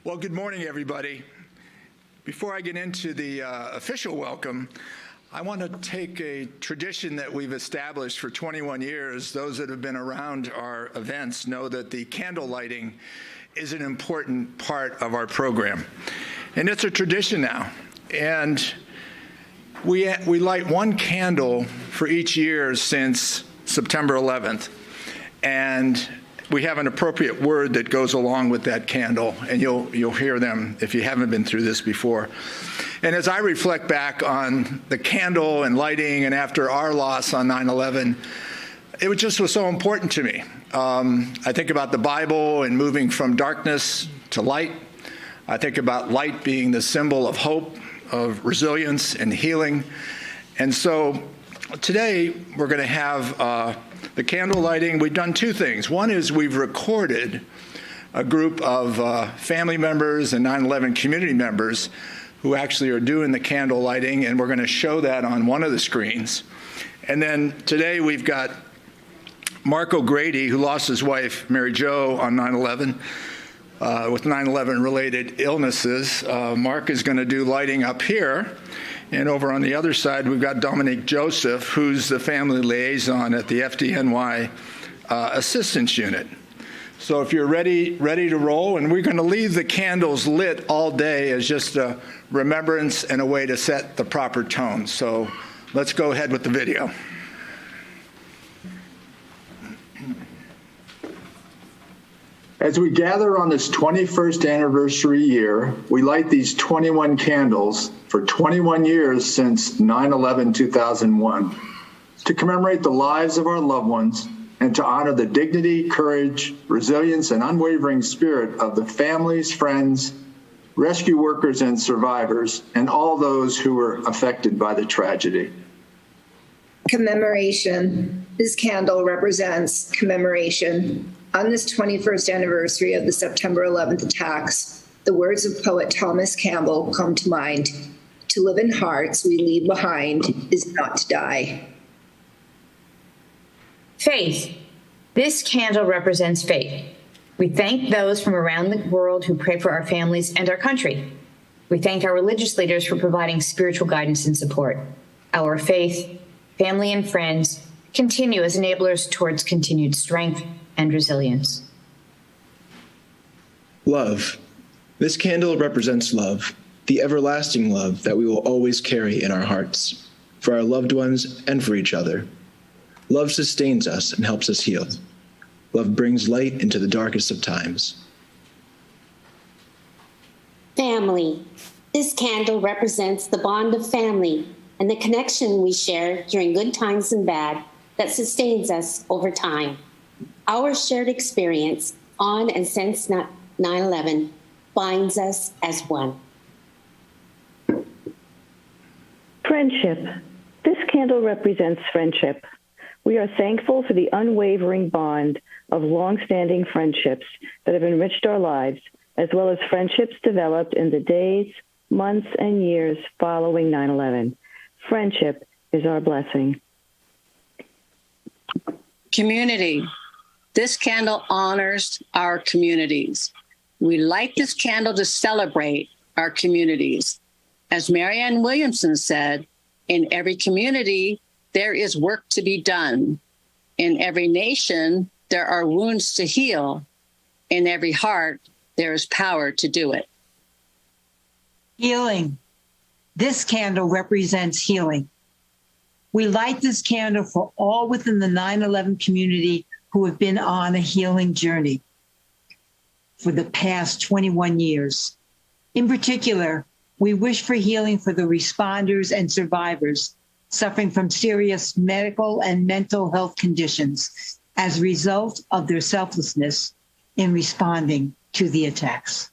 Well, good morning, everybody. Before I get into the official welcome, I want to take a tradition that we've established for 21 years. Those that have been around our events know that the candle lighting is an important part of our program. And it's a tradition now. And we light one candle for each year since September 11th. And we have an appropriate word that goes along with that candle, and you'll hear them if you haven't been through this before. And as I reflect back on the candle and lighting and after our loss on 9/11, it was so important to me. I think about the Bible and moving from darkness to light. I think about light being the symbol of hope, of resilience and healing. And so today we're going to have the candle lighting. We've done two things. One is we've recorded a group of family members and 9/11 community members who actually are doing the candle lighting, and we're going to show that on one of the screens. And then today we've got Mark O'Grady, who lost his wife, Mary Jo, on 9/11 with 9/11 related illnesses. Mark is going to do lighting up here. And over on the other side, we've got Dominique Joseph, who's the family liaison at the FDNY Assistance Unit. So if you're ready to roll, and we're going to leave the candles lit all day as just a remembrance and a way to set the proper tone. So let's go ahead with the video. As we gather on this 21st anniversary year, we light these 21 candles for 21 years since 9/11/2001 to commemorate the lives of our loved ones and to honor the dignity, courage, resilience, and unwavering spirit of the families, friends, rescue workers, and survivors, and all those who were affected by the tragedy. Commemoration. This candle represents commemoration. On this 21st anniversary of the September 11th attacks, the words of poet Thomas Campbell come to mind. To live in hearts we leave behind is not to die. Faith. This candle represents faith. We thank those from around the world who pray for our families and our country. We thank our religious leaders for providing spiritual guidance and support. Our faith, family, and friends continue as enablers towards continued strength and resilience. Love. This candle represents love, the everlasting love that we will always carry in our hearts, for our loved ones and for each other. Love sustains us and helps us heal. Love brings light into the darkest of times. Family. This candle represents the bond of family and the connection we share during good times and bad that sustains us over time. Our shared experience on and since 9/11 binds us as one. Friendship. This candle represents friendship. We are thankful for the unwavering bond of long-standing friendships that have enriched our lives, as well as friendships developed in the days, months, and years following 9/11. Friendship is our blessing. Community. This candle honors our communities. We light this candle to celebrate our communities. As Marianne Williamson said, in every community, there is work to be done. In every nation, there are wounds to heal. In every heart, there is power to do it. Healing. This candle represents healing. We light this candle for all within the 9/11 community who have been on a healing journey for the past 21 years. In particular, we wish for healing for the responders and survivors suffering from serious medical and mental health conditions as a result of their selflessness in responding to the attacks.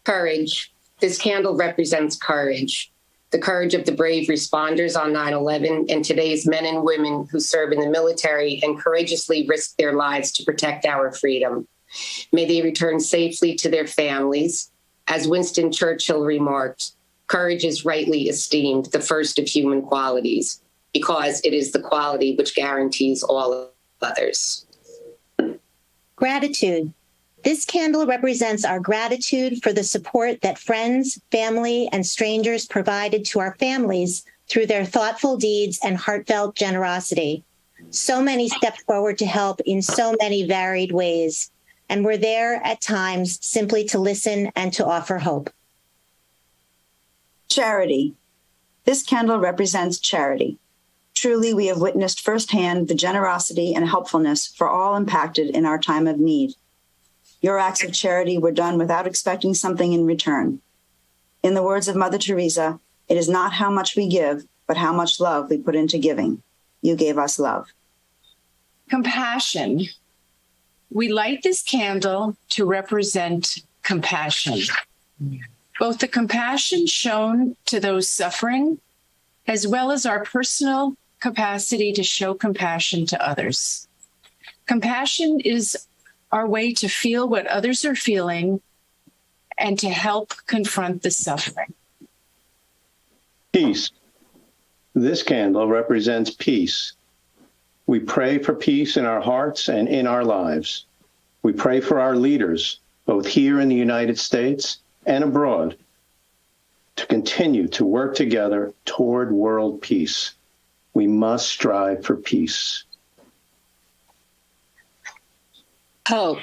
Courage. This candle represents courage. The courage of the brave responders on 9/11 and today's men and women who serve in the military and courageously risk their lives to protect our freedom. May they return safely to their families. As Winston Churchill remarked, courage is rightly esteemed the first of human qualities because it is the quality which guarantees all others. Gratitude. This candle represents our gratitude for the support that friends, family, and strangers provided to our families through their thoughtful deeds and heartfelt generosity. So many stepped forward to help in so many varied ways, and were there at times simply to listen and to offer hope. Charity. This candle represents charity. Truly, we have witnessed firsthand the generosity and helpfulness for all impacted in our time of need. Your acts of charity were done without expecting something in return. In the words of Mother Teresa, it is not how much we give, but how much love we put into giving. You gave us love. Compassion. We light this candle to represent compassion. Both the compassion shown to those suffering, as well as our personal capacity to show compassion to others. Compassion is our way to feel what others are feeling and to help confront the suffering. Peace. This candle represents peace. We pray for peace in our hearts and in our lives. We pray for our leaders, both here in the United States and abroad, to continue to work together toward world peace. We must strive for peace. Hope.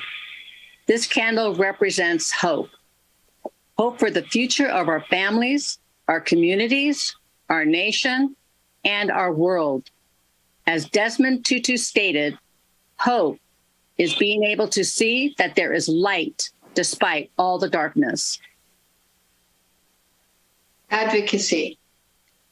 This candle represents hope. Hope for the future of our families, our communities, our nation, and our world. As Desmond Tutu stated, hope is being able to see that there is light despite all the darkness. Advocacy.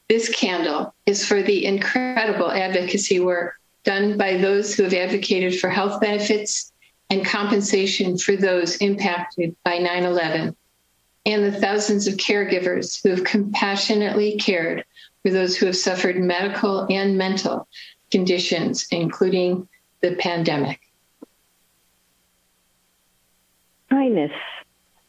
This candle is for the incredible advocacy work done by those who have advocated for health benefits and compensation for those impacted by 9/11, and the thousands of caregivers who have compassionately cared for those who have suffered medical and mental conditions, including the pandemic. Kindness.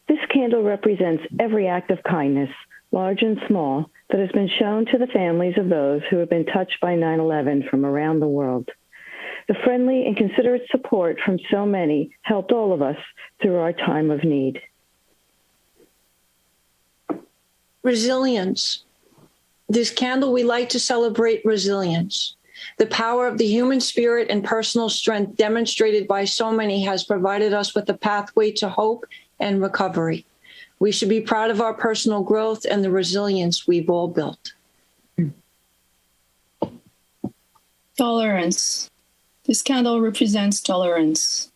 This candle represents every act of kindness, large and small, that has been shown to the families of those who have been touched by 9/11 from around the world. The friendly and considerate support from so many helped all of us through our time of need. Resilience. This candle we light to celebrate resilience. The power of the human spirit and personal strength demonstrated by so many has provided us with a pathway to hope and recovery. We should be proud of our personal growth and the resilience we've all built. Tolerance. This candle represents tolerance.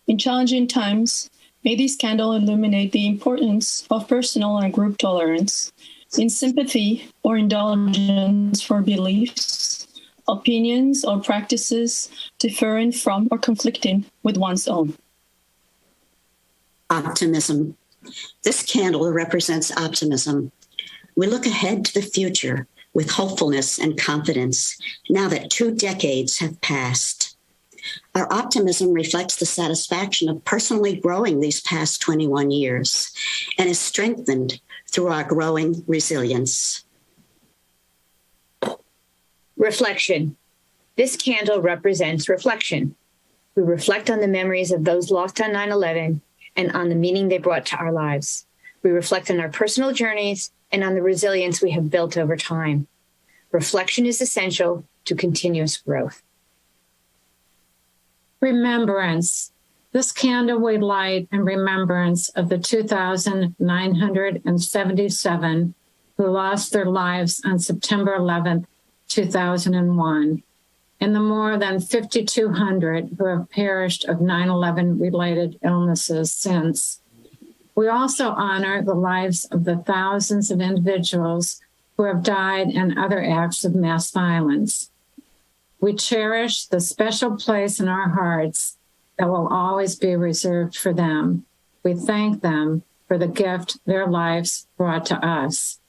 In challenging times, may this candle illuminate the importance of personal and group tolerance in sympathy or indulgence for beliefs, opinions, or practices differing from or conflicting with one's own. Optimism. This candle represents optimism. We look ahead to the future with hopefulness and confidence now that 2 decades have passed. Our optimism reflects the satisfaction of personally growing these past 21 years and is strengthened through our growing resilience. Reflection. This candle represents reflection. We reflect on the memories of those lost on 9/11 and on the meaning they brought to our lives. We reflect on our personal journeys and on the resilience we have built over time. Reflection is essential to continuous growth. Remembrance. This candle we light in remembrance of the 2,977 who lost their lives on September 11th, 2001, and the more than 5,200 who have perished of 9/11 related illnesses since. We also honor the lives of the thousands of individuals who have died in other acts of mass violence. We cherish the special place in our hearts that will always be reserved for them. We thank them for the gift their lives brought to us.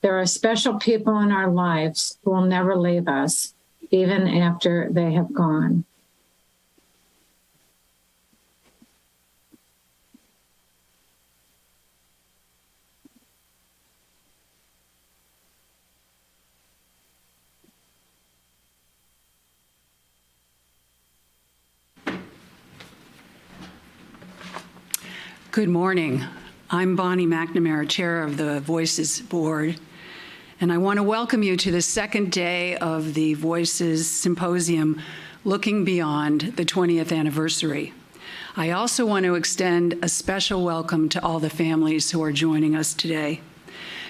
There are special people in our lives who will never leave us, even after they have gone. Good morning. I'm Bonnie McNamara, Chair of the Voices Board, and I want to welcome you to the second day of the Voices Symposium, Looking Beyond the 20th Anniversary. I also want to extend a special welcome to all the families who are joining us today.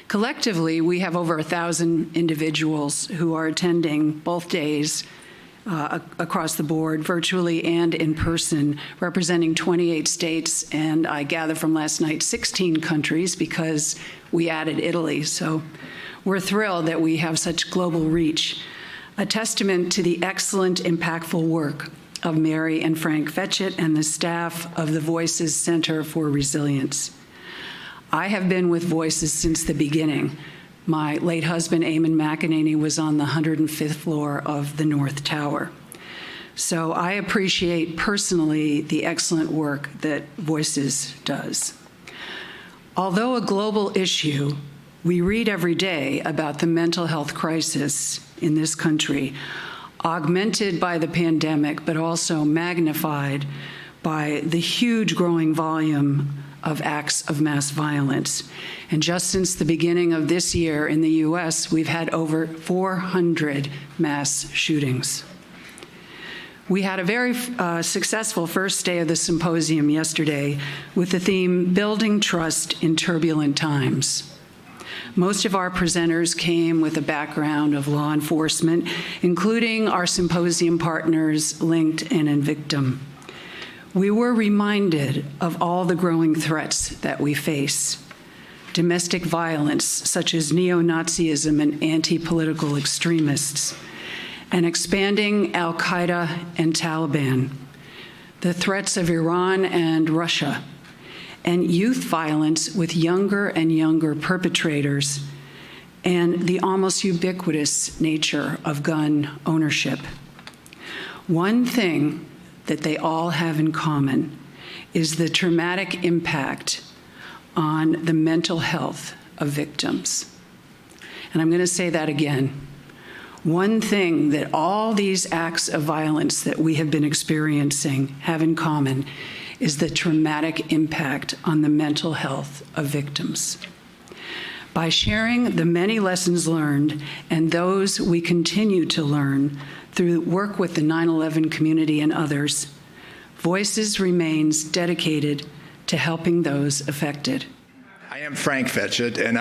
Collectively, we have over 1,000 individuals who are attending both days across the board, virtually and in person, representing 28 states, and I gather from last night, 16 countries, because we added Italy. So we're thrilled that we have such global reach, a testament to the excellent, impactful work of Mary and Frank Fetchet and the staff of the Voices Center for Resilience. I have been with Voices since the beginning. My late husband, Eamon McEneaney, was on the 105th floor of the North Tower. So I appreciate personally the excellent work that Voices does. Although a global issue, we read every day about the mental health crisis in this country, augmented by the pandemic, but also magnified by the huge growing volume of acts of mass violence. And just since the beginning of this year in the US, we've had over 400 mass shootings. We had a very successful first day of the symposium yesterday with the theme, Building Trust in Turbulent Times. Most of our presenters came with a background of law enforcement, including our symposium partners, Linked and Invictum. We were reminded of all the growing threats that we face. Domestic violence, such as neo-Nazism and anti-political extremists, and expanding al-Qaeda and Taliban, the threats of Iran and Russia, and youth violence with younger and younger perpetrators, and the almost ubiquitous nature of gun ownership. One thing that they all have in common is the traumatic impact on the mental health of victims. And I'm going to say that again. One thing that all these acts of violence that we have been experiencing have in common is the traumatic impact on the mental health of victims. By sharing the many lessons learned and those we continue to learn through work with the 9/11 community and others, Voices remains dedicated to helping those affected. I am Frank Fetchet, and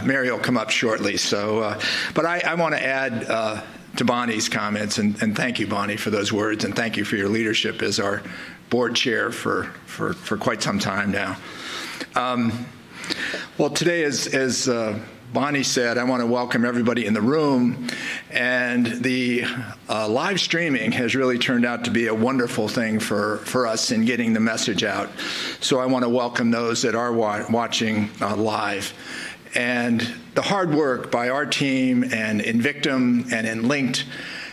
Mary will come up shortly. So, but I want to add to Bonnie's comments, and thank you, Bonnie, for those words, and thank you for your leadership as our board chair for quite some time now. Well, today, as Bonnie said, I want to welcome everybody in the room, and the live streaming has really turned out to be a wonderful thing for us in getting the message out. So I want to welcome those that are watching live. And the hard work by our team and Invictum and in Linked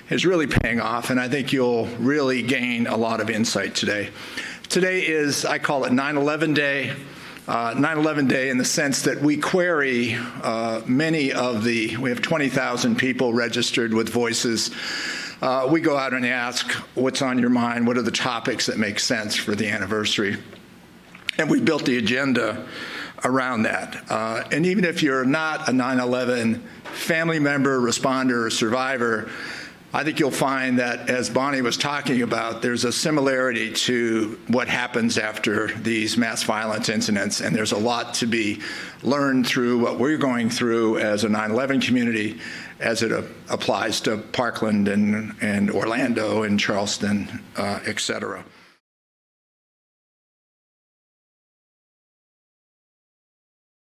is really paying off, and I think you'll really gain a lot of insight today. Today is, I call it 9/11 Day. 9/11 Day in the sense that we query we have 20,000 people registered with Voices. We go out and ask, what's on your mind? What are the topics that make sense for the anniversary? And we built the agenda around that. And even if you're not a 9/11 family member, responder, or survivor, I think you'll find that, as Bonnie was talking about, there's a similarity to what happens after these mass violence incidents, and there's a lot to be learned through what we're going through as a 9/11 community as it applies to Parkland and Orlando and Charleston, et cetera.